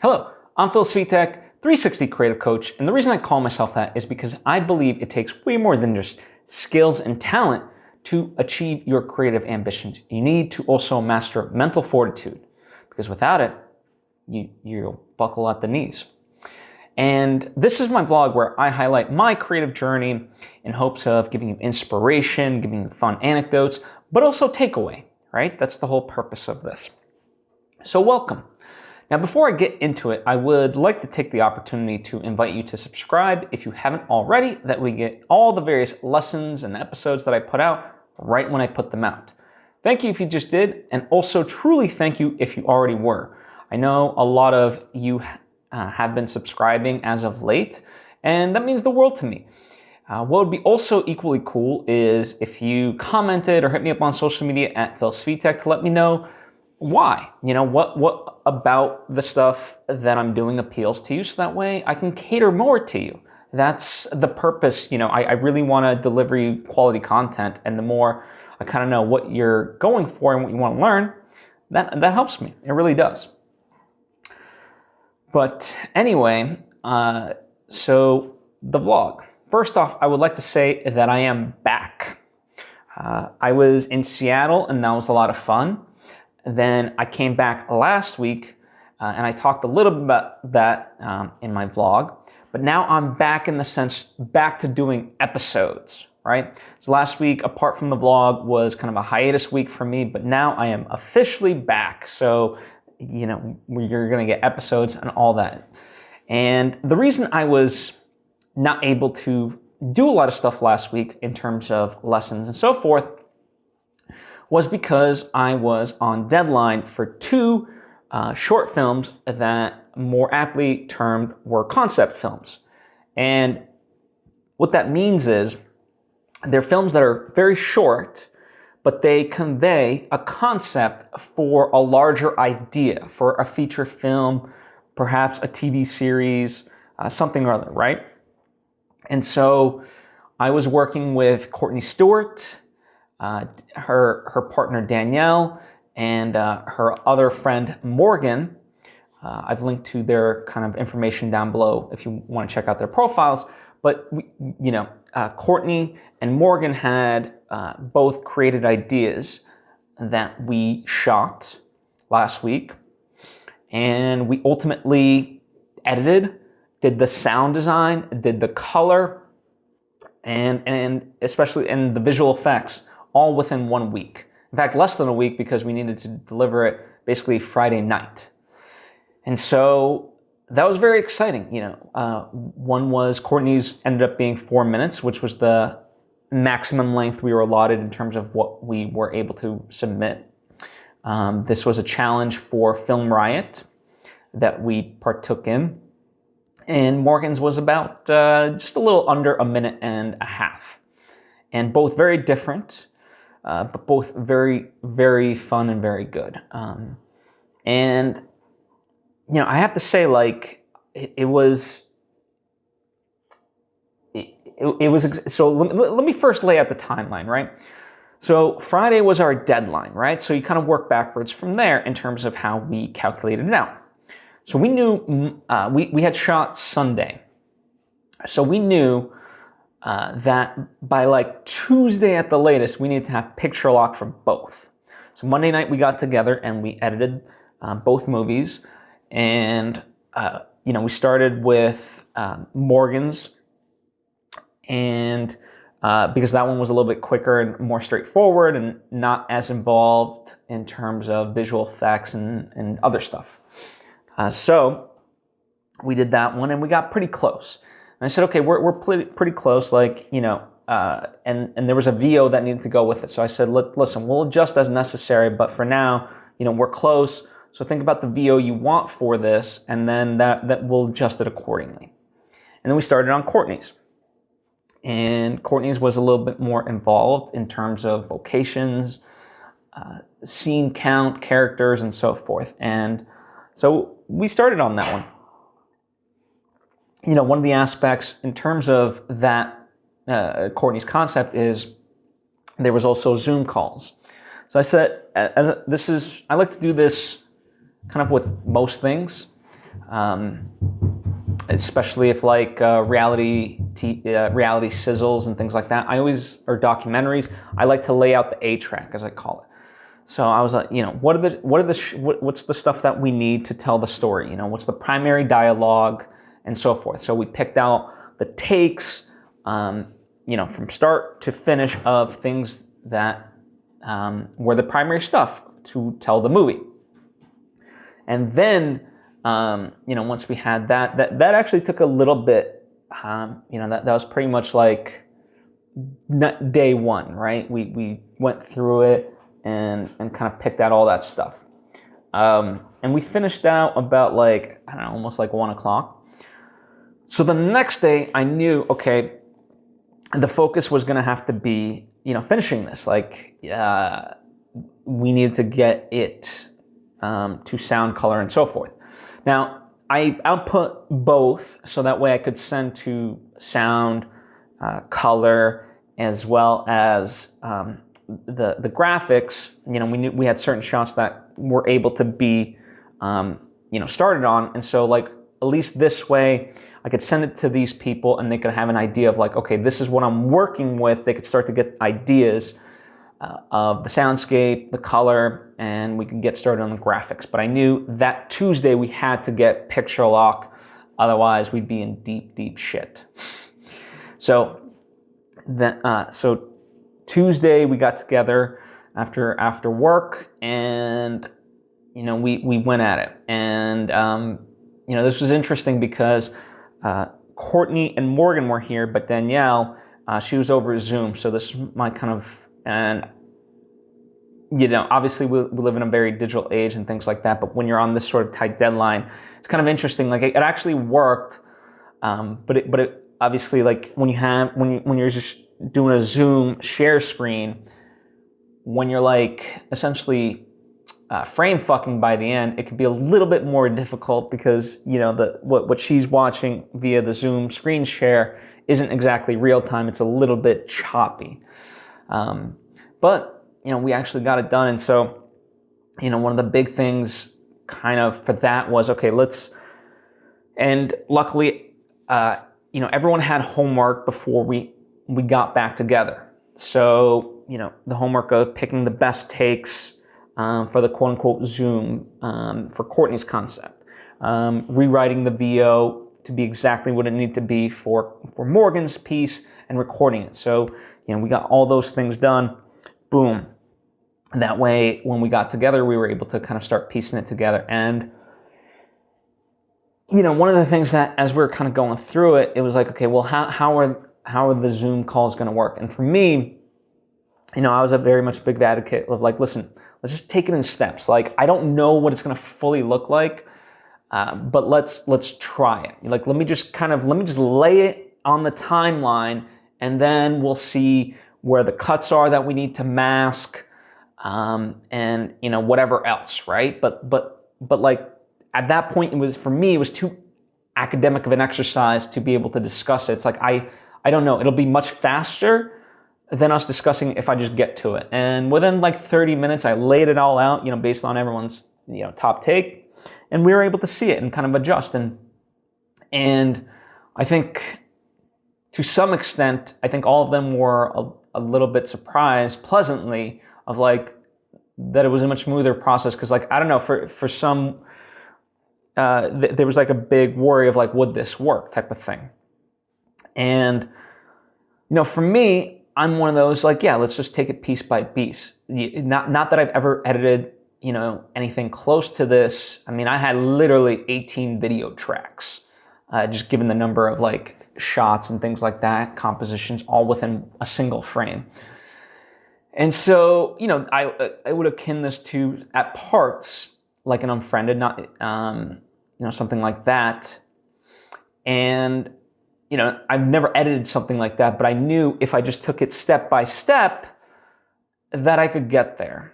Hello, I'm Svitek, 360 creative coach, and the reason I call myself that is because I believe it takes way more than just skills and talent to achieve your creative ambitions. You need to also master mental fortitude, because without it, you'll buckle at the knees. And this is my vlog where I highlight my creative journey in hopes of giving you inspiration, giving you fun anecdotes, but also takeaway, right? That's the whole purpose of this. So welcome. Now, before I get into it, I would like to take the opportunity to invite you to subscribe if you haven't already, that we get all the various lessons and episodes that I put out right when I put them out. Thank you if you just did, and also truly thank you if you already were. I know a lot of you have been subscribing as of late, and that means the world to me. What would be also equally cool is if you commented or hit me up on social media at Svitek to let me know why. You know, what about the stuff that I'm doing appeals to you, so that way I can cater more to you. That's the purpose. You know, I really want to deliver you quality content, and the more I kind of know what you're going for and what you want to learn, that helps me. It really does. But anyway, so the vlog. First off, I would like to say that I am back. I was in Seattle, and that was a lot of fun. Then I came back last week, and I talked a little bit about that in my vlog. But now I'm back in the sense, back to doing episodes, right? So last week, apart from the vlog, was kind of a hiatus week for me, but now I am officially back. So, you know, you're gonna get episodes and all that. And the reason I was not able to do a lot of stuff last week in terms of lessons and so forth was because I was on deadline for two short films that more aptly termed were concept films. And what that means is they're films that are very short, but they convey a concept for a larger idea, for a feature film, perhaps a TV series, something or other, right? And so I was working with Courtney Stewart, her partner Danielle, and her other friend Morgan. I've linked to their kind of information down below if you want to check out their profiles. But Courtney and Morgan had both created ideas that we shot last week, and we ultimately edited, did the sound design, did the color, and especially in the visual effects, all within 1 week. In fact, less than a week, because we needed to deliver it basically Friday night. And so that was very exciting. You know, one was Courtney's ended up being 4 minutes, which was the maximum length we were allotted in terms of what we were able to submit. This was a challenge for Film Riot that we partook in. And Morgan's was about just a little under a minute and a half. And both very different, but both very, very fun and very good. And, you know, I have to say, like, it was, so let me first lay out the timeline, right? So Friday was our deadline, right? So you kind of work backwards from there in terms of how we calculated it out. So we knew, we had shot Sunday. So we knew that by like Tuesday at the latest, we needed to have picture lock for both. So Monday night we got together and we edited both movies. And, you know, we started with Morgan's, and because that one was a little bit quicker and more straightforward and not as involved in terms of visual effects and other stuff. So we did that one and we got pretty close. And I said, okay, we're pretty close, like, you know, and there was a VO that needed to go with it. So I said, listen, we'll adjust as necessary, but for now, you know, we're close. So think about the VO you want for this, and then that we'll adjust it accordingly. And then we started on Courtney's. And Courtney's was a little bit more involved in terms of locations, scene count, characters, and so forth. And so we started on that one. You know, one of the aspects in terms of that Courtney's concept is there was also Zoom calls. So I said, I like to do this kind of with most things. Especially if like reality sizzles and things like that. Or documentaries. I like to lay out the A track, as I call it. So I was like, what's the stuff that we need to tell the story? What's the primary dialogue and so forth. So we picked out the takes, from start to finish of things that were the primary stuff to tell the movie. And then, once we had that actually took a little bit, that was pretty much like day one, right? We went through it and kind of picked out all that stuff. And we finished out about like, I don't know, almost like 1 o'clock. So the next day I knew, okay, the focus was going to have to be, finishing this. Like, we needed to get it to sound, color, and so forth. Now, I output both so that way I could send to sound, color, as well as the graphics. We knew we had certain shots that were able to be, started on, and so like at least this way I could send it to these people and they could have an idea of like, okay, this is what I'm working with. They could start to get ideas of the soundscape, the color, and we could get started on the graphics. But I knew that Tuesday we had to get picture lock, otherwise we'd be in deep, deep shit. So Tuesday we got together after work, and we went at it. And this was interesting because Courtney and Morgan were here, but Danielle, she was over Zoom. So this is my kind of, and obviously we live in a very digital age and things like that, but when you're on this sort of tight deadline, it's kind of interesting. Like it actually worked, but it obviously, like when you're just doing a Zoom share screen, when you're like essentially frame fucking by the end, it can be a little bit more difficult because what she's watching via the Zoom screen share isn't exactly real time. It's a little bit choppy, but we actually got it done. And so one of the big things kind of for that was, okay, and luckily everyone had homework before we got back together. So the homework of picking the best takes for the quote-unquote Zoom for Courtney's concept, rewriting the VO to be exactly what it needed to be for Morgan's piece, and recording it. So we got all those things done. Boom. That way, when we got together, we were able to kind of start piecing it together. And one of the things that, as we were kind of going through it, it was like, okay, well, how are the Zoom calls going to work? And for me, I was a very much big advocate of like, listen, let's just take it in steps. Like, I don't know what it's going to fully look like, but let's try it. Like, let me just lay it on the timeline, and then we'll see where the cuts are that we need to mask, and whatever else, right? But like at that point, it was too academic of an exercise to be able to discuss it. It's like I don't know. It'll be much faster than us discussing if I just get to it. And within like 30 minutes, I laid it all out, based on everyone's, top take, and we were able to see it and kind of adjust. And I think to some extent, I think all of them were a little bit surprised pleasantly of like that it was a much smoother process. Cause like, I don't know, for some, there was like a big worry of like, would this work type of thing. And, for me, I'm one of those like, yeah, let's just take it piece by piece. Not that I've ever edited, anything close to this. I mean, I had literally 18 video tracks, just given the number of like shots and things like that, compositions, all within a single frame. And so, I would akin this to, at parts, like an Unfriended, not, something like that. And, I've never edited something like that, but I knew if I just took it step by step, that I could get there.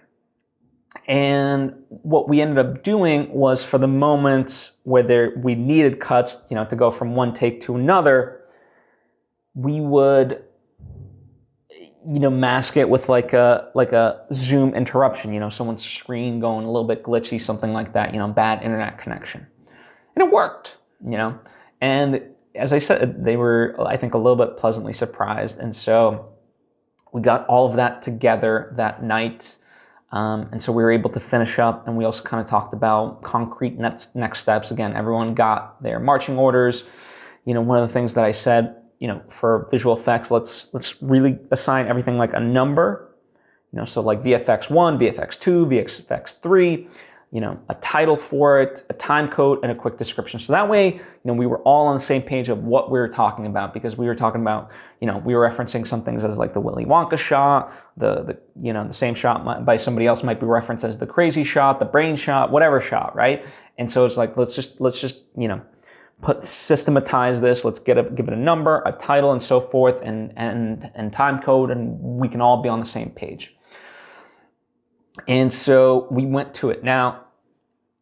And what we ended up doing was, for the moments where we needed cuts, to go from one take to another, we would, mask it with like a Zoom interruption, someone's screen going a little bit glitchy, something like that, bad internet connection. and it worked, And as I said, they were, I think, a little bit pleasantly surprised. And so we got all of that together that night. And so we were able to finish up, and we also kind of talked about concrete next steps. Again, everyone got their marching orders. One of the things that I said, for visual effects, let's really assign everything like a number. So like VFX1, VFX2, VFX3, a title for it, a time code, and a quick description. So that way, we were all on the same page of what we were talking about, because we were talking about, we were referencing some things as like the Willy Wonka shot, the same shot by somebody else might be referenced as the crazy shot, the brain shot, whatever shot, right? And so it's like, let's just systematize this. Let's give it a number, a title, and so forth, and time code, and we can all be on the same page. And so we went to it. Now,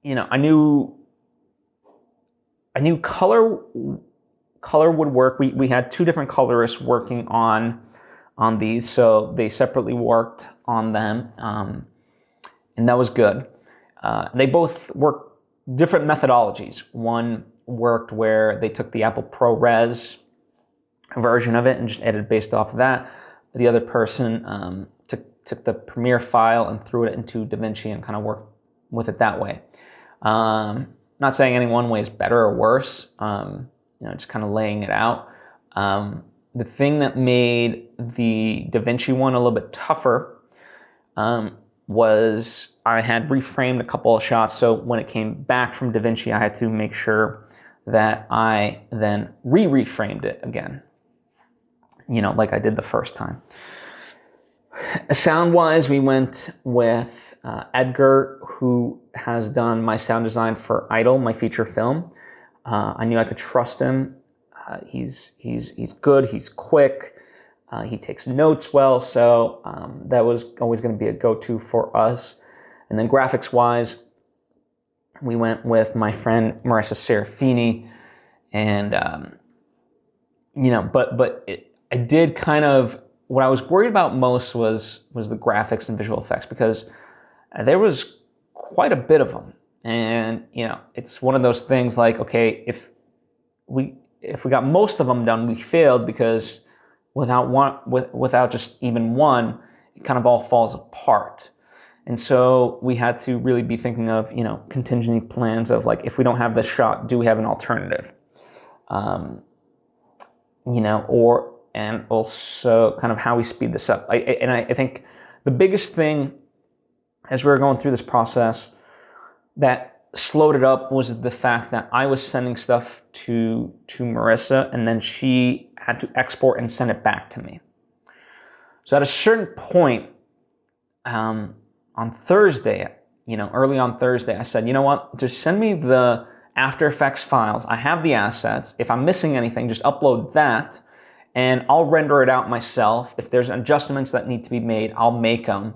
I knew color would work. We had two different colorists working on these, so they separately worked on them, and that was good. They both worked different methodologies. One worked where they took the Apple ProRes version of it and just edited based off of that. The other person took the Premiere file and threw it into DaVinci and kind of worked with it that way. Not saying any one way is better or worse, just kind of laying it out. The thing that made the DaVinci one a little bit tougher was I had reframed a couple of shots, so when it came back from DaVinci, I had to make sure that I then reframed it again, like I did the first time. Sound-wise, we went with Edgar, who has done my sound design for Idol, my feature film. I knew I could trust him. He's good. He's quick. He takes notes well. So that was always going to be a go-to for us. And then graphics-wise, we went with my friend Marissa Serafini, and I did kind of. What I was worried about most was the graphics and visual effects, because there was quite a bit of them. And, it's one of those things like, okay, if we got most of them done, we failed, because without just even one, it kind of all falls apart. And so we had to really be thinking of, contingency plans of like, if we don't have this shot, do we have an alternative? And also kind of how we speed this up. I think the biggest thing as we were going through this process that slowed it up was the fact that I was sending stuff to Marissa, and then she had to export and send it back to me. So at a certain point on Thursday, early on Thursday, I said, you know what, just send me the After Effects files. I have the assets. If I'm missing anything, just upload that, and I'll render it out myself. If there's adjustments that need to be made, I'll make them.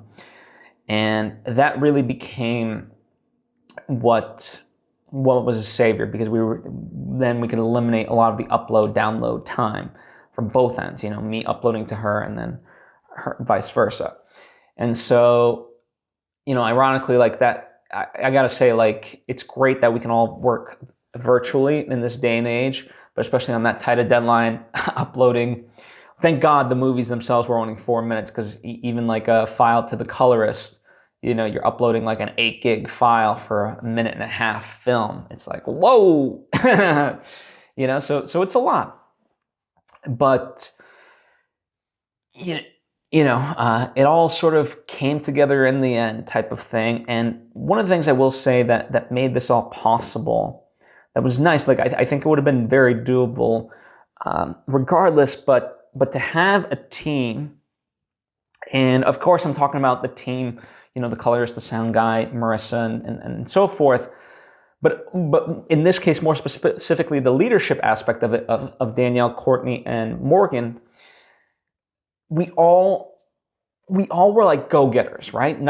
And that really became what was a savior, because we could eliminate a lot of the upload download time from both ends, me uploading to her and then her, vice versa. And so, ironically, like that, I gotta say, like, it's great that we can all work virtually in this day and age, but especially on that tight a deadline, uploading. Thank God the movies themselves were only 4 minutes, because even like a file to the colorist, you're uploading like an 8 gig file for a 1.5-minute film. It's like, whoa, so it's a lot. But, it all sort of came together in the end, type of thing. And one of the things I will say that made this all possible, that was nice, like I think it would have been very doable regardless, but to have a team, and of course I'm talking about the team, the colorist, the sound guy, Marissa, and so forth. But in this case, more specifically, the leadership aspect of it, of Danielle, Courtney, and Morgan, we all were like go-getters, right?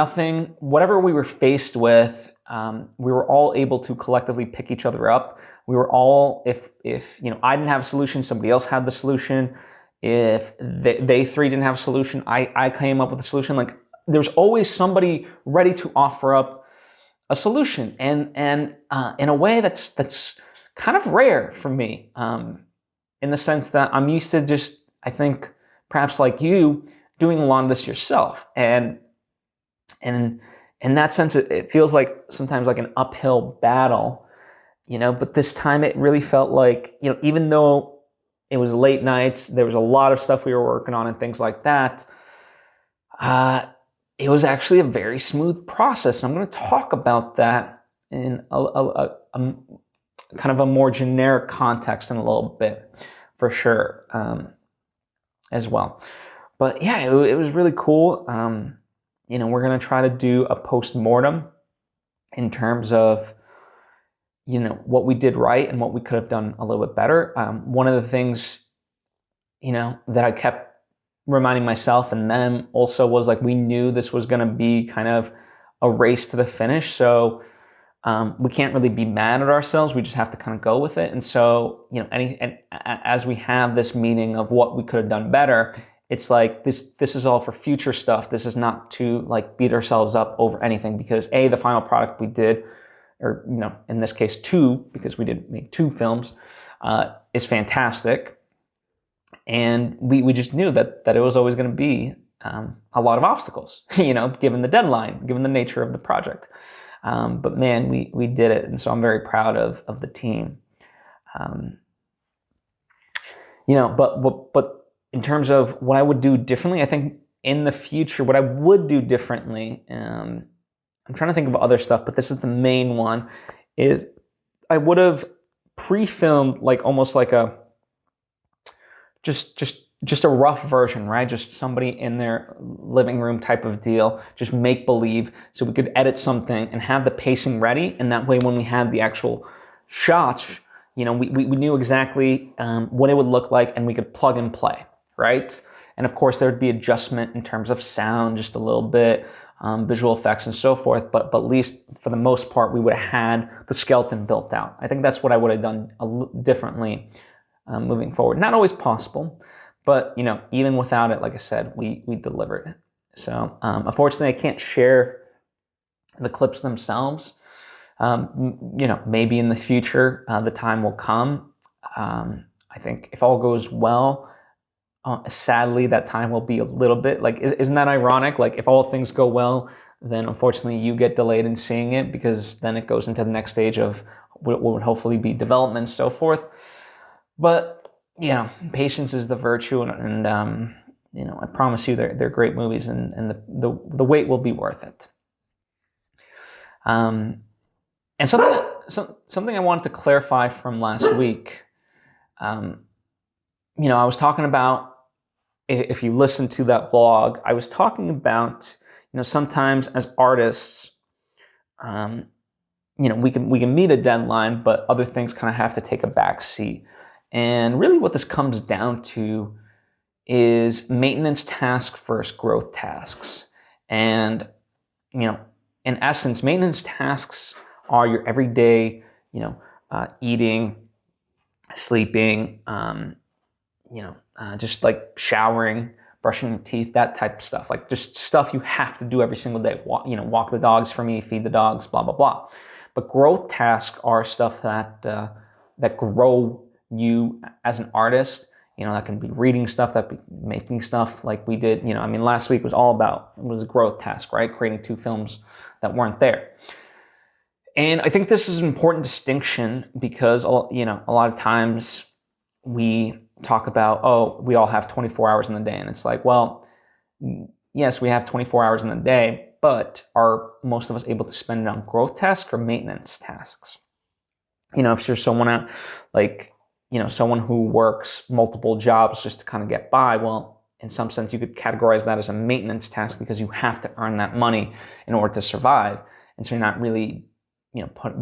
Whatever we were faced with, we were all able to collectively pick each other up. We were all, if I didn't have a solution, somebody else had the solution. If they three didn't have a solution, I came up with a solution. Like, there's always somebody ready to offer up a solution, and in a way that's kind of rare for me, in the sense that I'm used to just, I think, perhaps like you, doing a lot of this yourself. And in that sense, it feels like sometimes like an uphill battle, but this time it really felt like, even though it was late nights, there was a lot of stuff we were working on and things like that, it was actually a very smooth process. And I'm going to talk about that in a kind of a more generic context in a little bit, for sure, as well. But yeah, it was really cool. We're going to try to do a post-mortem in terms of, what we did right and what we could have done a little bit better. One of the things, that I kept reminding myself and them also was like, we knew this was going to be kind of a race to the finish. So we can't really be mad at ourselves. We just have to kind of go with it. And so, as we have this meeting of what we could have done better, it's like this is all for future stuff. This is not to like beat ourselves up over anything, because the final product we did, or in this case 2, because we did make 2 films, is fantastic. And we just knew that it was always going to be a lot of obstacles, given the deadline, given the nature of the project. But man, we did it, and so I'm very proud of the team. But in terms of what I would do differently, I think in the future, what I would do differently, I'm trying to think of other stuff, but this is the main one, is I would have pre-filmed like almost like a just a rough version, right? Just somebody in their living room type of deal, just make believe, so we could edit something and have the pacing ready. And that way, when we had the actual shots, we knew exactly what it would look like, and we could plug and play, right? And of course, there would be adjustment in terms of sound, just a little bit, visual effects and so forth. But at least for the most part, we would have had the skeleton built out. I think that's what I would have done differently moving forward. Not always possible, but even without it, like I said, we delivered. So unfortunately, I can't share the clips themselves. Maybe in the future, the time will come. I think if all goes well, sadly, that time will be a little bit like, isn't that ironic? Like, if all things go well, then unfortunately you get delayed in seeing it, because then it goes into the next stage of what would hopefully be development and so forth. But patience is the virtue, and I promise you, they're great movies, and the wait will be worth it. And something I wanted to clarify from last week. I was talking about, if you listen to that vlog, I was talking about, sometimes as artists, we can meet a deadline, but other things kind of have to take a back seat. And really what this comes down to is maintenance task versus growth tasks. And, in essence, maintenance tasks are your everyday, eating, sleeping, just like showering, brushing your teeth, that type of stuff. Like just stuff you have to do every single day. Walk the dogs for me, feed the dogs, blah, blah, blah. But growth tasks are stuff that grow you as an artist. That can be reading stuff, that be making stuff like we did. Last week was all about, it was a growth task, right? Creating 2 films that weren't there. And I think this is an important distinction, because, a lot of times we talk about, we all have 24 hours in the day. And it's like, well, yes, we have 24 hours in the day, but are most of us able to spend it on growth tasks or maintenance tasks? If you're someone out, like, someone who works multiple jobs just to kind of get by, well, in some sense, you could categorize that as a maintenance task, because you have to earn that money in order to survive. And so you're not really,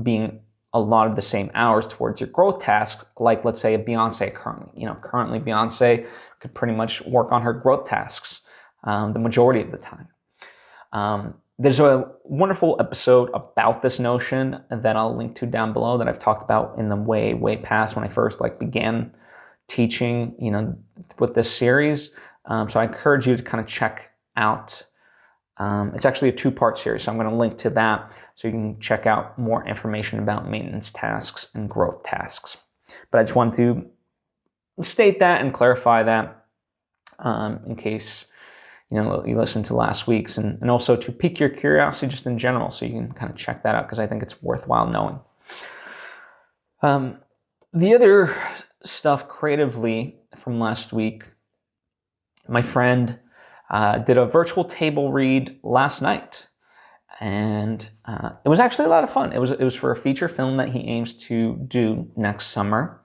being a lot of the same hours towards your growth tasks, like, let's say, a Beyonce currently. Currently Beyonce could pretty much work on her growth tasks the majority of the time. There's a wonderful episode about this notion that I'll link to down below, that I've talked about in the way past, when I first began teaching, with this series. So I encourage you to kind of check out It's actually a 2-part series, so I'm going to link to that so you can check out more information about maintenance tasks and growth tasks. But I just wanted to state that and clarify that in case you listened to last week's, and also to pique your curiosity just in general, so you can kind of check that out because I think it's worthwhile knowing. The other stuff creatively from last week, my friend did a virtual table read last night, and it was actually a lot of fun. It was for a feature film that he aims to do next summer,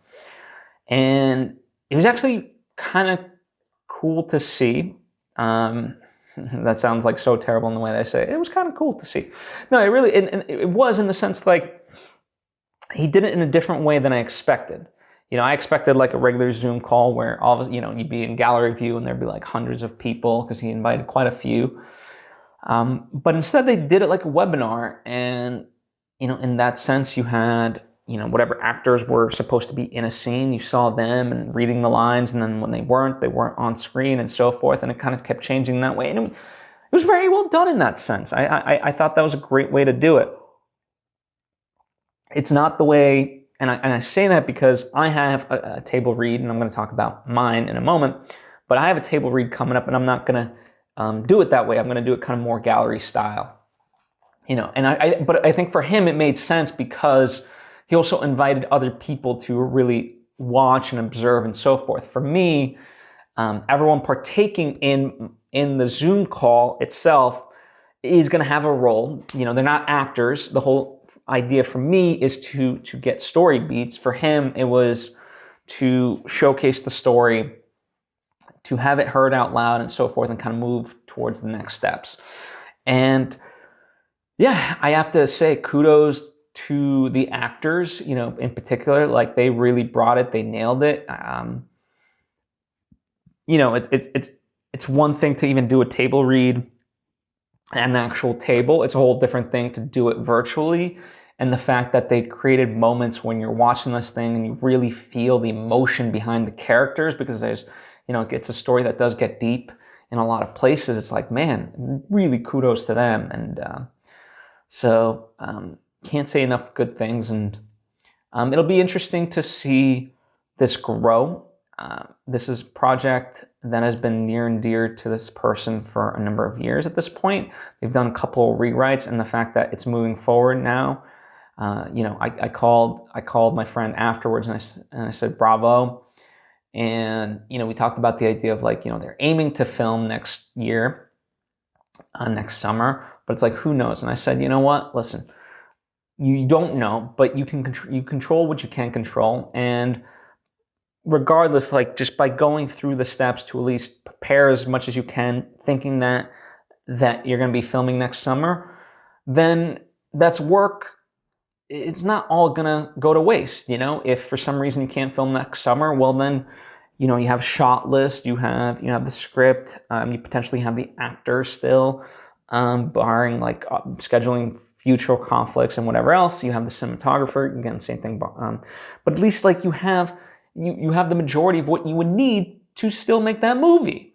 and it was actually kind of cool to see. That sounds like so terrible in the way that I say it. It was kind of cool to see. No, it was in the sense like he did it in a different way than I expected. I expected like a regular Zoom call where all of us, you'd be in gallery view and there'd be like hundreds of people because he invited quite a few. But instead they did it like a webinar, and in that sense you had whatever actors were supposed to be in a scene, you saw them and reading the lines, and then when they weren't on screen and so forth, and it kind of kept changing that way. And it was very well done in that sense. I thought that was a great way to do it. It's not the way, and I say that because I have a table read, and I'm going to talk about mine in a moment, but I have a table read coming up, and I'm not going to do it that way. I'm going to do it kind of more gallery style. But I think for him it made sense because he also invited other people to really watch and observe and so forth. For me, everyone partaking in the Zoom call itself is going to have a role. They're not actors. The whole idea for me is to get story beats. For him, it was to showcase the story, to have it heard out loud and so forth, and kind of move towards the next steps. And yeah, I have to say kudos to the actors, in particular. Like, they really brought it. They nailed it. It's one thing to even do a table read at an actual table. It's a whole different thing to do it virtually. And the fact that they created moments when you're watching this thing and you really feel the emotion behind the characters, because there's, it's a story that does get deep in a lot of places. It's like, man, really kudos to them. And so can't say enough good things. And it'll be interesting to see this grow. This is a project that has been near and dear to this person for a number of years at this point. They've done a couple of rewrites, and the fact that it's moving forward now, I called my friend afterwards, and I said, bravo. And, we talked about the idea of they're aiming to film next year, next summer, but it's like, who knows? And I said, you know what, listen, you don't know, but you control what you can control. And regardless, just by going through the steps to at least prepare as much as you can, thinking that you're going to be filming next summer, then that's work. It's not all going to go to waste. If for some reason you can't film next summer, well then, you have a shot list, you have the script, you potentially have the actors still, barring scheduling future conflicts and whatever else. You have the cinematographer, again, same thing. But at least you have the majority of what you would need to still make that movie.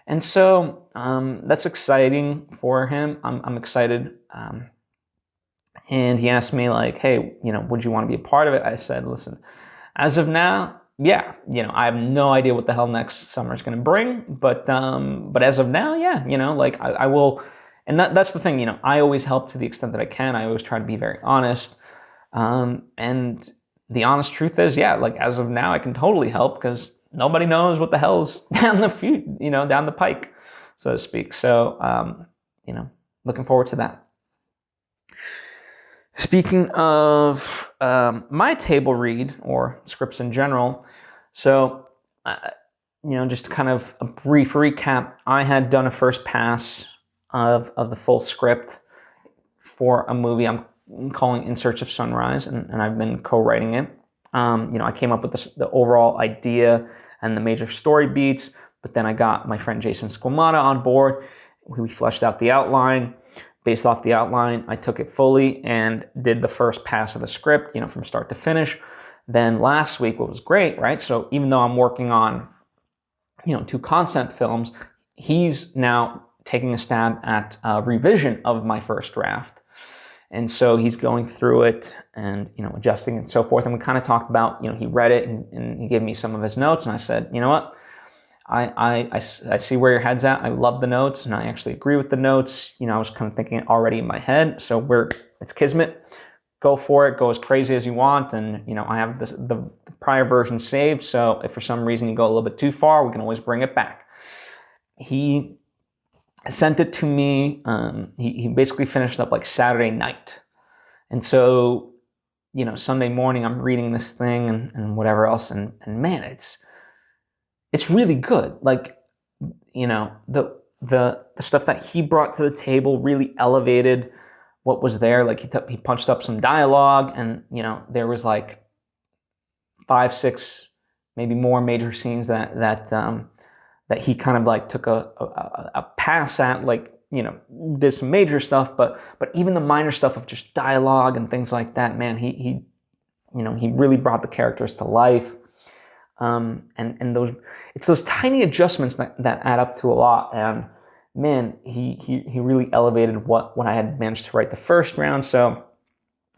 And so that's exciting for him. I'm excited. And he asked me hey, would you want to be a part of it? I said, listen, as of now, yeah, I have no idea what the hell next summer is going to bring, but as of now, yeah, I will. And that's the thing, I always help to the extent that I can. I always try to be very honest. And the honest truth is, yeah, as of now, I can totally help because nobody knows what the hell's down the pike, so to speak. So, looking forward to that. Speaking of my table read or scripts in general, so, just kind of a brief recap, I had done a first pass of the full script for a movie I'm calling In Search of Sunrise, and I've been co-writing it. I came up with the overall idea and the major story beats, but then I got my friend Jason Squamata on board. We fleshed out the outline. Based off the outline, I took it fully and did the first pass of the script, from start to finish. Then last week, what was great, right? So even though I'm working on, 2 concept films, he's now taking a stab at a revision of my first draft. And so he's going through it and, adjusting and so forth. And we kind of talked about, he read it and he gave me some of his notes. And I said, you know what? I see where your head's at. I love the notes and I actually agree with the notes. I was kind of thinking it already in my head. So it's kismet. Go for it. Go as crazy as you want. And, I have the prior version saved. So if for some reason you go a little bit too far, we can always bring it back. He sent it to me. He basically finished up like Saturday night. And so, Sunday morning I'm reading this thing and whatever else. And man, it's really good. Like, the stuff that he brought to the table really elevated what was there. Like he punched up some dialogue and, there was like 5, 6, maybe more major scenes that he kind of like took a pass at, like, did some major stuff, but even the minor stuff of just dialogue and things like that, man, he really brought the characters to life. And it's those tiny adjustments that add up to a lot. And man, he really elevated what I had managed to write the first round. So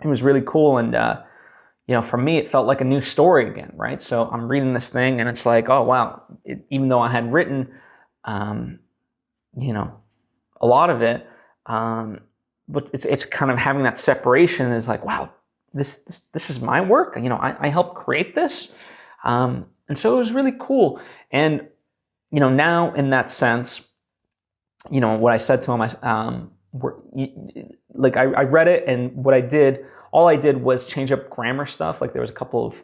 it was really cool. And, for me, it felt like a new story again, right? So I'm reading this thing and it's like, oh, wow. Even though I had written, a lot of it, but it's kind of having that separation is like, wow, this is my work. I helped create this. And so it was really cool. And, now in that sense, what I said to him, I read it and all I did was change up grammar stuff. Like there was a couple of,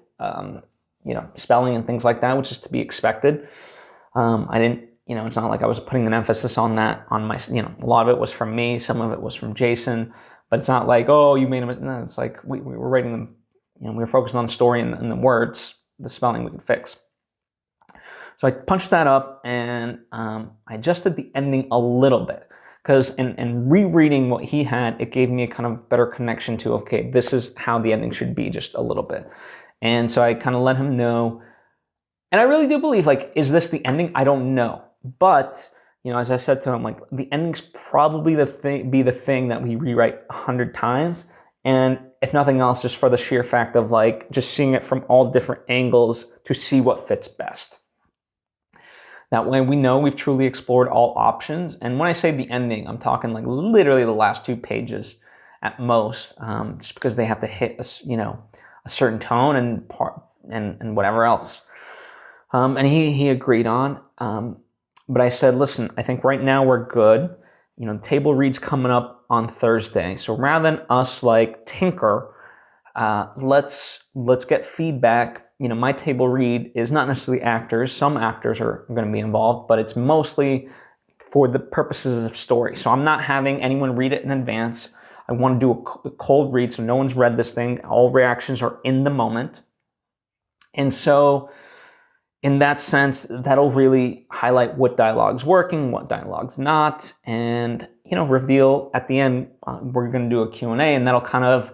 spelling and things like that, which is to be expected. I didn't, it's not like I was putting an emphasis on that on my, a lot of it was from me. Some of it was from Jason, but it's not like, oh, you made a mistake. No, it's like we were writing them, we were focused on the story and the words, the spelling we could fix. So I punched that up and I adjusted the ending a little bit because in rereading what he had, it gave me a kind of better connection to, okay, this is how the ending should be, just a little bit. And so I kind of let him know. And I really do believe, like, is this the ending? I don't know. But, as I said to him, like, the ending's probably the thing that we rewrite 100 times. And if nothing else, just for the sheer fact of, like, just seeing it from all different angles to see what fits best. That way we know we've truly explored all options. And when I say the ending, I'm talking like literally the last 2 pages at most, just because they have to hit a certain tone and whatever else. And he agreed on. But I said, listen, I think right now we're good. The table read's coming up on Thursday. So rather than us like tinker, let's get feedback. My table read is not necessarily actors. Some actors are going to be involved, but it's mostly for the purposes of story. So I'm not having anyone read it in advance. I want to do a cold read, so no one's read this thing. All reactions are in the moment. And so in that sense, that'll really highlight what dialogue's working, what dialogue's not, and, reveal at the end, we're going to do a Q&A, and that'll kind of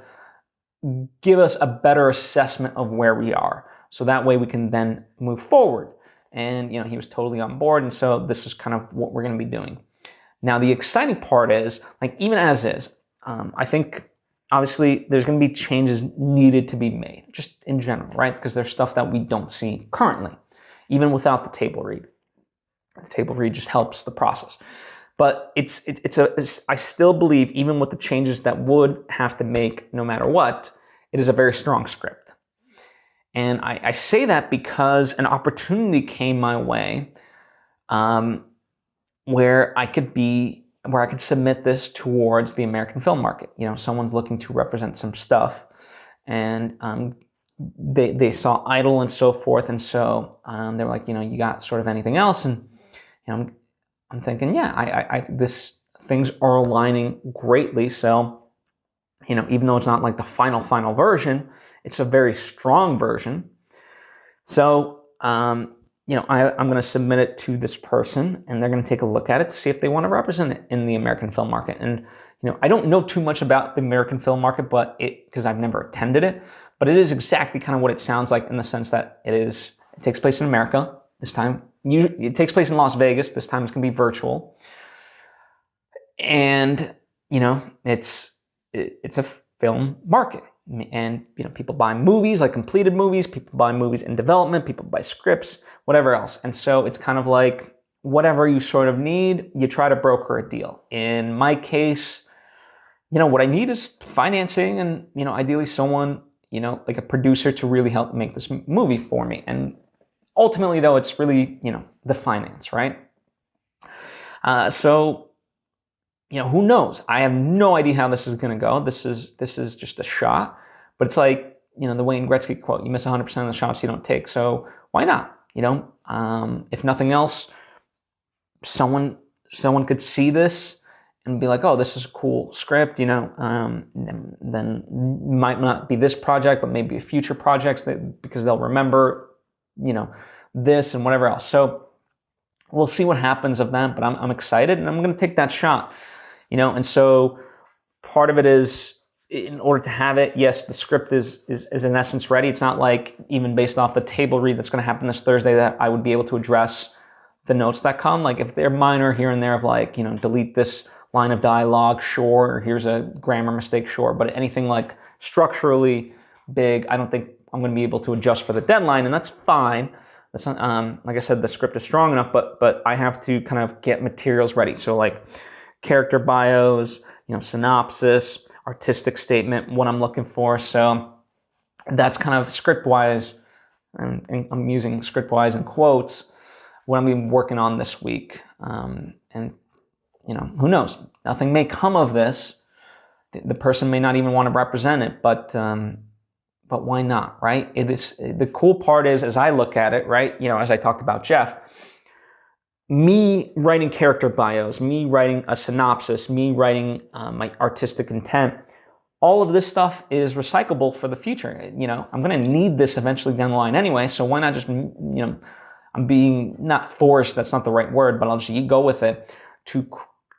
give us a better assessment of where we are. So that way we can then move forward. And, he was totally on board. And so this is kind of what we're going to be doing. Now, the exciting part is, like, even as is, I think, obviously, there's going to be changes needed to be made, just in general, right? Because there's stuff that we don't see currently, even without the table read. The table read just helps the process. But I still believe, even with the changes that would have to make no matter what, it is a very strong script. And I say that because an opportunity came my way where I could submit this towards the American film market. Someone's looking to represent some stuff, and they saw Idol and so forth, and so they were like, you got sort of anything else? And I'm thinking, yeah, this things are aligning greatly. So, even though it's not like the final version, it's a very strong version. So, I'm going to submit it to this person, and they're going to take a look at it to see if they want to represent it in the American film market. And, I don't know too much about the American film market, because I've never attended it, but it is exactly kind of what it sounds like, in the sense that it takes place in America this time. It takes place in Las Vegas. This time it's going to be virtual. And, it's a film market. And, people buy movies, like completed movies, people buy movies in development, people buy scripts, whatever else. And so it's kind of like whatever you sort of need, you try to broker a deal. In my case, what I need is financing and, ideally someone, like a producer to really help make this movie for me. And ultimately, though, it's really, the finance, right? So, who knows? I have no idea how this is going to go. This is just a shot. But it's like, the Wayne Gretzky quote, you miss 100% of the shots you don't take. So why not? If nothing else, someone could see this and be like, oh, this is a cool script, then might not be this project, but maybe future projects because they'll remember, this and whatever else. So we'll see what happens of that, but I'm excited and I'm going to take that shot, and so part of it is in order to have it, yes, the script is in essence ready. It's not like even based off the table read that's going to happen this Thursday that I would be able to address the notes that come. Like if they're minor here and there of like, delete this line of dialogue, sure, or here's a grammar mistake, sure. But anything like structurally big, I don't think I'm going to be able to adjust for the deadline, and that's fine. That's not, like I said, the script is strong enough, but I have to kind of get materials ready. So like character bios, synopsis, artistic statement, what I'm looking for. So that's kind of script-wise, and I'm using script-wise in quotes, what I'm going to be working on this week. And who knows? Nothing may come of this. The person may not even want to represent it, but why not, right? It is, the cool part is, as I look at it, right, as I talked about Jeff, me writing character bios, me writing a synopsis, me writing my artistic intent, all of this stuff is recyclable for the future. I'm going to need this eventually down the line anyway, so why not just, I'm being not forced, that's not the right word, but I'll just go with it to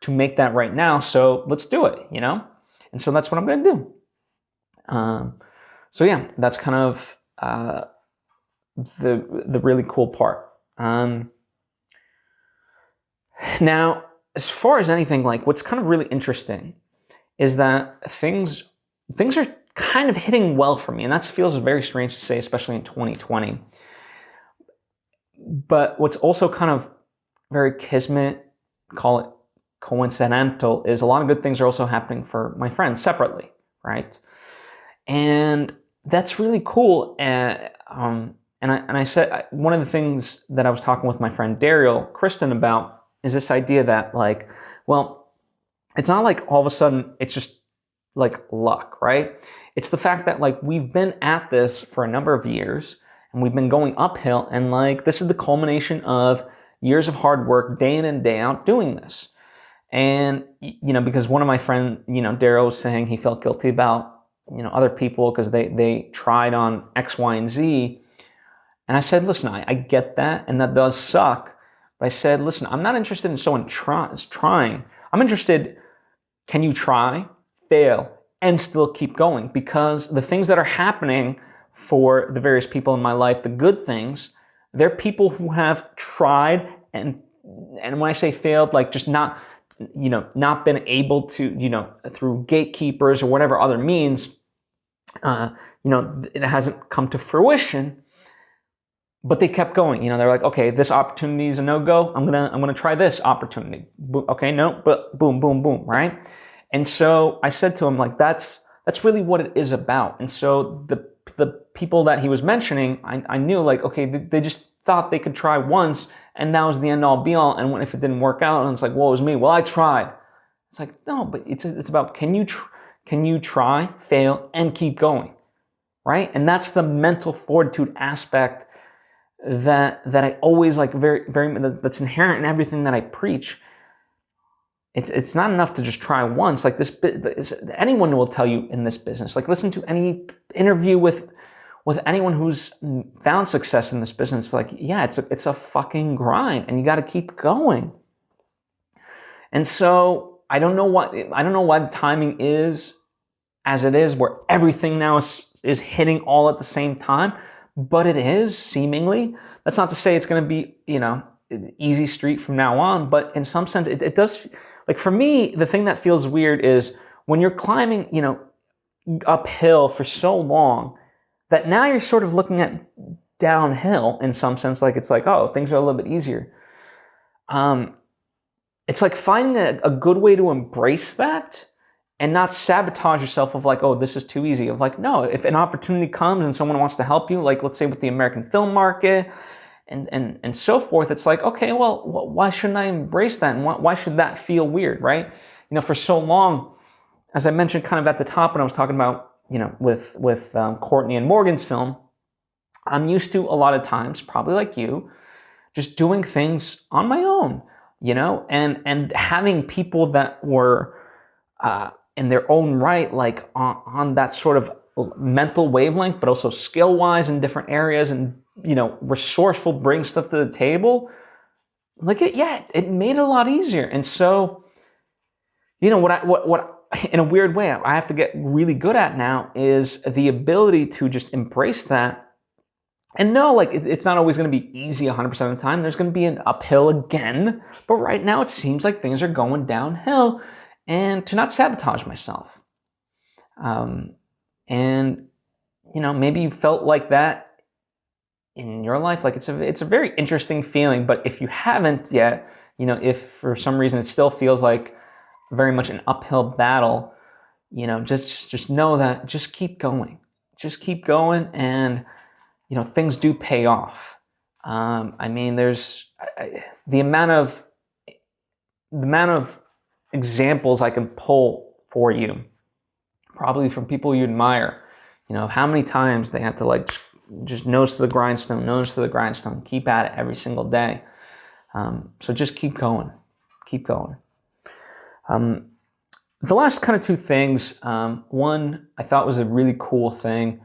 make that right now. So let's do it, And so that's what I'm going to do. So yeah, that's kind of the really cool part. Now, as far as anything, like what's kind of really interesting is that things are kind of hitting well for me, and that feels very strange to say, especially in 2020. But what's also kind of very kismet, call it coincidental, is a lot of good things are also happening for my friends separately, right? And that's really cool. And I said, one of the things that I was talking with my friend Daryl Kristen about is this idea that like, well, it's not like all of a sudden it's just like luck, right? It's the fact that like we've been at this for a number of years and we've been going uphill, and like this is the culmination of years of hard work, day in and day out doing this. And because one of my friends, Daryl was saying he felt guilty about other people because they tried on X, Y, and Z. And I said, listen, I get that, and that does suck. But I said, listen, I'm not interested in someone trying. I'm interested, can you try, fail, and still keep going? Because the things that are happening for the various people in my life, the good things, they're people who have tried and when I say failed, like just not been able to, through gatekeepers or whatever other means, it hasn't come to fruition, but they kept going. They're like, okay, this opportunity is a no-go. I'm gonna try this opportunity. Okay, no, but boom, boom, boom, right? And so I said to him, like, that's really what it is about. And so the people that he was mentioning, I knew, like, okay, they just thought they could try once, and that was the end-all be-all. And if it didn't work out, and it's like, woe is me. Well, I tried. It's like, no, but it's about can you try, fail, and keep going, right? And that's the mental fortitude aspect that I always like, very, very, that's inherent in everything that I preach. It's not enough to just try once. Like anyone will tell you in this business. Like listen to any interview with anyone who's found success in this business. Like, yeah, it's a fucking grind, and you got to keep going. And so I don't know why timing is as it is, where everything now is hitting all at the same time, but it is seemingly. That's not to say it's going to be, easy street from now on. But in some sense, it does, like for me, the thing that feels weird is when you're climbing, uphill for so long that now you're sort of looking at downhill in some sense, like it's like, oh, things are a little bit easier. It's like finding a good way to embrace that and not sabotage yourself of like, oh, this is too easy. Of like, no, if an opportunity comes and someone wants to help you, like let's say with the American film market and so forth, it's like, okay, well, why shouldn't I embrace that? And why should that feel weird, right? For so long, as I mentioned kind of at the top when I was talking about, with Courtney and Morgan's film, I'm used to a lot of times, probably like you, just doing things on my own, and having people that were in their own right, like on that sort of mental wavelength, but also skill-wise in different areas and, resourceful, bring stuff to the table. Like it made it a lot easier. And so, what in a weird way I have to get really good at now is the ability to just embrace that. And no, like it's not always going to be easy 100% of the time. There's going to be an uphill again. But right now it seems like things are going downhill, and to not sabotage myself. And maybe you felt like that in your life. Like it's a very interesting feeling. But if you haven't yet, if for some reason it still feels like very much an uphill battle, just know that just keep going. Just keep going, and things do pay off. There's the amount of examples I can pull for you, probably from people you admire, of how many times they had to like just nose to the grindstone, keep at it every single day. So just keep going. The last kind of two things, one I thought was a really cool thing.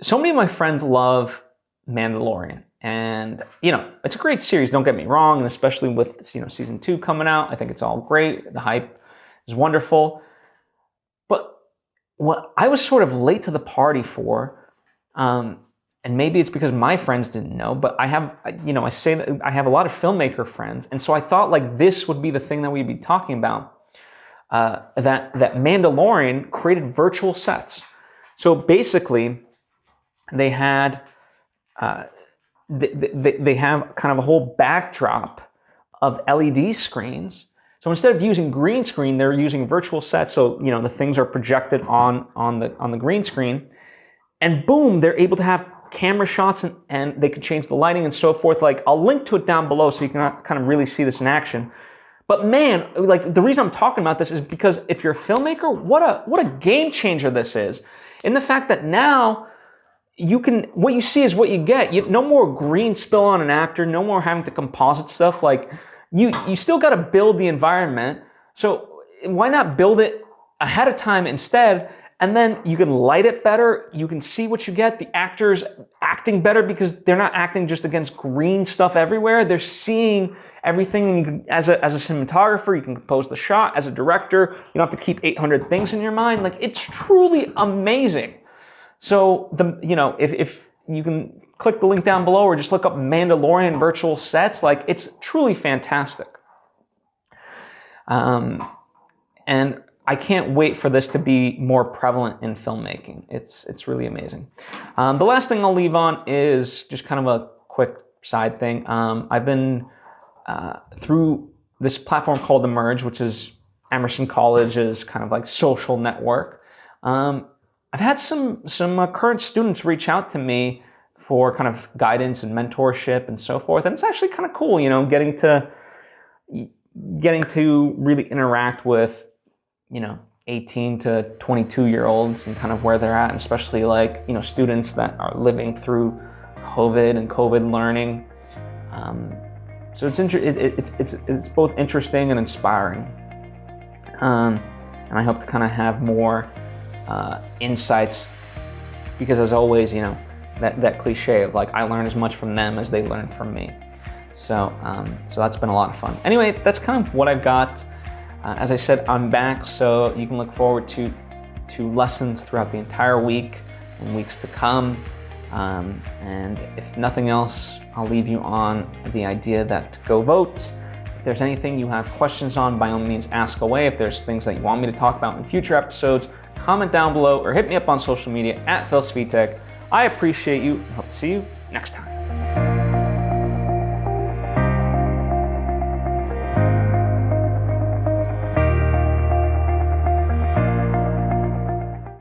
So many of my friends love Mandalorian, and it's a great series, don't get me wrong, and especially with season 2 coming out, I think it's all great. The hype is wonderful. But what I was sort of late to the party for, and maybe it's because my friends didn't know, but I have, I say that I have a lot of filmmaker friends, and so I thought like this would be the thing that we'd be talking about, that Mandalorian created virtual sets. So basically, they had they have kind of a whole backdrop of LED screens. So instead of using green screen, they're using virtual sets. So the things are projected on the green screen, and boom, they're able to have camera shots and they can change the lighting and so forth. Like I'll link to it down below so you can kind of really see this in action. But man, like the reason I'm talking about this is because if you're a filmmaker, what a game changer this is. In the fact that now what you see is what you get. No more green spill on an actor, no more having to composite stuff. Like you still got to build the environment. So why not build it ahead of time instead? And then you can light it better. You can see what you get. The actors acting better because they're not acting just against green stuff everywhere. They're seeing everything. And you can, as a cinematographer, you can compose the shot. As a director, you don't have to keep 800 things in your mind. Like it's truly amazing. So if you can click the link down below or just look up Mandalorian virtual sets, like it's truly fantastic. And I can't wait for this to be more prevalent in filmmaking. It's really amazing. The last thing I'll leave on is just kind of a quick side thing. I've been through this platform called Emerge, which is Emerson College's kind of like social network. I've had some current students reach out to me for kind of guidance and mentorship and so forth, and it's actually kind of cool, getting to really interact with 18 to 22-year-olds and kind of where they're at, and especially like students that are living through COVID and COVID learning. So it's both interesting and inspiring, and I hope to kind of have more insights, because as always, that cliche of like I learn as much from them as they learn from me. So that's been a lot of fun. Anyway, that's kind of what I've got. As I said, I'm back, so you can look forward to lessons throughout the entire week and weeks to come. And if nothing else, I'll leave you on the idea that go vote. If there's anything you have questions on, by all means ask away. If there's things that you want me to talk about in future episodes, comment down below or hit me up on social media at Svitek. I appreciate you and hope to see you next time.